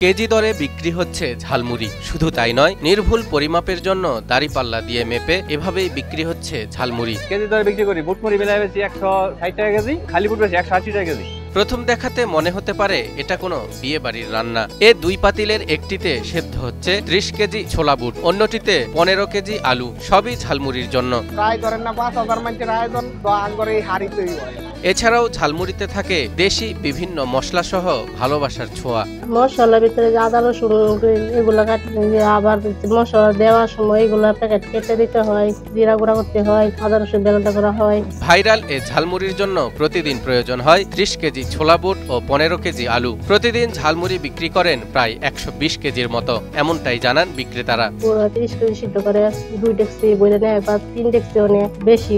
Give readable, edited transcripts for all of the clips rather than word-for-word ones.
KG দরে বিক্রি হচ্ছে ঝালমুড়ি। শুধু তাই নয়, নির্ভুল পরিমাপের জন্য দাঁড়িপাল্লা দিয়ে মেপে এভাবেই বিক্রি হচ্ছে ঝালমুড়ি। কেজি দরে বিক্রি করি। বুটমুড়ি বেলা বেশি 160 টাকা কেজি, খালি বুট বেশি 180 টাকা কেজি। প্রথম দেখাতে মনে হতে পারে এটা কোনো বিয়ে বাড়ির রান্না। এ দুই পাতিলের একটিতে সেদ্ধ হচ্ছে 30 কেজি ছোলা বুট, অন্যটিতে 15 কেজি আলু, সবই ঝালমুড়ির জন্য। প্রায় ধরেন না 5,000 মানুষের আয়োজন তো আঙ্গরে এই হাড়িতেই হয়। এছাড়াও ঝালমুড়িতে থাকে দেশি বিভিন্ন মশলা সহ ভালোবাসার ছোঁয়া। মশলার ভিতরে আদা রসুন এগুলা কাটে, আবার মশলা দেওয়ার সময় এগুলা প্যাকেট কেটে দিতে হয়, জিরা গুঁড়া করতে হয়, আদা রসুন বেলাটা করা হয়। ভাইরাল এ ঝালমুড়ির জন্য প্রতিদিন প্রয়োজন হয় 30 কেজি ছোলা বুট ও 15 কেজি আলু। প্রতিদিন ঝালমুড়ি বিক্রি করেন প্রায় 120 কেজির মতো, এমনটাই জানান বিক্রেতারা। 30 কেজি সিদ্ধ করে 2 ট্যাক্সি বইলে নেয় বা 3 ট্যাক্সিও নেয়। বেশি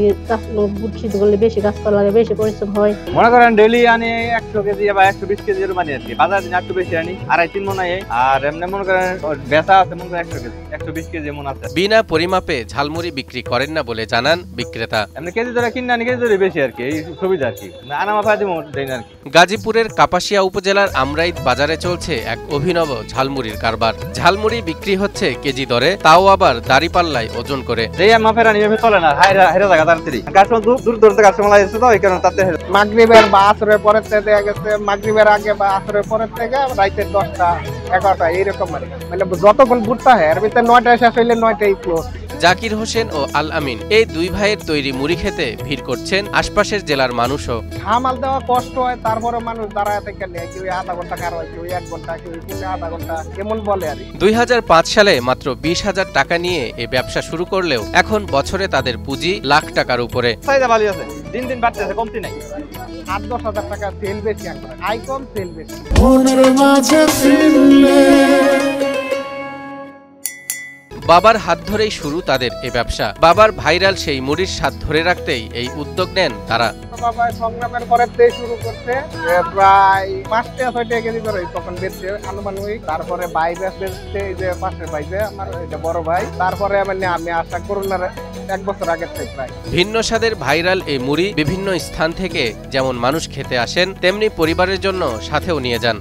বুট সিদ্ধ করলে বেশি কাজ করা লাগে, বেশি পরিশ্রম হয়। মনে করেন ডেইলি আনি 100 কেজি বা 120 কেজি এর মানে আরকি। বাজার দিন একটু বেশি আনি, 2.5-3 মণ আই। আর এমনি মনে করেন বেচা আছে মনে করেন 100 কেজি, 120 কেজি মন আছে। বিনা পরিমাপে ঝালমুড়ি বিক্রি করেন না বলে জানান বিক্রেতা। এমনি কেজি ধরে কিনে আনি, কেজি ধরে বেশি আরকি, এই সুবিধা আরকি। আনা মাফা দিমু দেন আরকি। গাজীপুরের কাপাসিয়া উপজেলার আমরাইত বাজারে চলছে এক অভিনব ঝালমুড়ির কারবার। ঝালমুড়ি বিক্রি হচ্ছে কেজি দরে, তাও আবার দাঁড়িপাল্লায় ওজন করে। যেই মাফের আনি এভাবে চলে না, হাইরা জায়গা তাড়াতাড়ি। কাস্টমার দূর দূর থেকে কাস্টমার আসছে তো এই কারণে তাতে মাগরিবের বা আসরের পরের থেকে দেখা গেছে, মাগরিবের আগে বা আসরের পরের থেকে রাতের 10টা 11টা এইরকম মানে যতক্ষণ বুটটা হয় এর ভিতরে 9টায় শেষ হইলে 9টাই ক্লোজ। জাকির হোসেন ও আল আমিন এই দুই ভাইয়ের তৈরি মুড়ি খেতে ভিড় করছেন আশপাশের জেলার মানুষও। হামাল দেওয়া কষ্ট হয়, তারপরে মানুষ দাঁড়ায় থেকে নেয়, কেউ আধা ঘন্টা কার হয়, কেউ 1 ঘন্টা, কেউ আধা ঘন্টা, এমন বলে আর। 2005 সালে মাত্র 20,000 টাকা নিয়ে এই ব্যবসা শুরু করলেও এখন বছরে তাদের পুঁজি লাখ টাকার উপরে। চাহিদা ভালো আছে, দিন দিন বাড়তেছে, কমতি নাই। 8-10 হাজার টাকা সেল বেশি, আই কম সেল বেশি। বাবার হাত ধরেই শুরু তাদের এ ব্যবসা। বাবার ভাইরাল সেই মুড়ির স্বাদ ধরে রাখতেই এই উদ্যোগ নেন তারা। বাবা সংগ্রামের পরের থেকে শুরু করতে প্রায় 5-6 কেজি করে তখন বেচছে আনুমানিক। তারপরে ভাই বেচছে, এই যে পাশের ভাই যে আমার এটা বড় ভাই। তারপরে আমি আশা করোনার 1 বছর আগে থেকে প্রায়। ভিন্ন স্বাদের ভাইরাল এই মুড়ি বিভিন্ন স্থান থেকে যেমন মানুষ খেতে আসেন, তেমনি পরিবারের জন্য সাথেও নিয়ে যান।